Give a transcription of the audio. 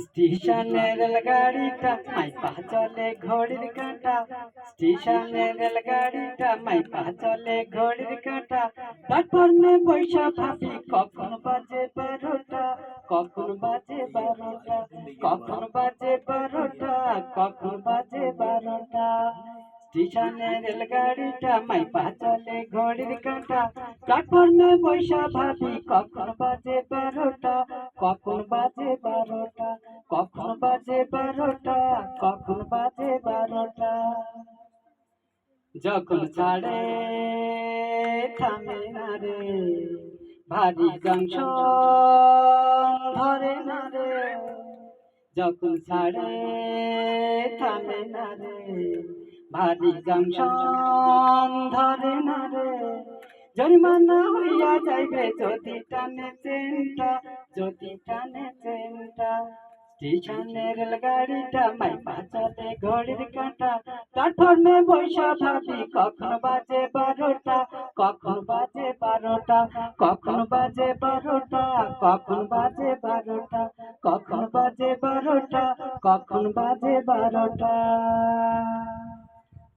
স্টেশনে রেলগাড়িটা মাইপা চলে ঘড়ির কাঁটা, স্টেশনে রেলগাড়িটা মাইপা চলে ঘড়ির কাঁটা। প্ল্যাটফর্মে বৈশা ভাবি কখন বাজে 12টা, কখন বাজে 12টা, কখন বাজে 12টা, কখন বাজে 12টা। স্টেশনে রেলগাড়িটা মাইপা চলে ঘড়ির কাঁটা, প্ল্যাটফর্মে বৈশা ভাবি কখন বাজে 12টা, কখন বাজে 12টা, কখন বাজে 12টা, কখন বাজে 12টা। যখন ছাড়ে থামে না রে, ভারী জংশন ধরে না রে। যখন ছাড়ে থামে না রে, ভারী জংশন ধরে না রে। জরিমানা হইয়া যাইবে যদি টানে চেনটা, যদি টানে চেনটা। স্টেশনে রেলগাড়িটা মাইপা চলে ঘড়ির কাঁটা, প্ল্যাটফর্মে বৈশা ভাবি কখন বাজে 12টা, কখন বাজে 12টা, কখন বাজে 12টা, কখন বাজে 12টা, কখন বাজে 12টা, কখন বাজে 12টা।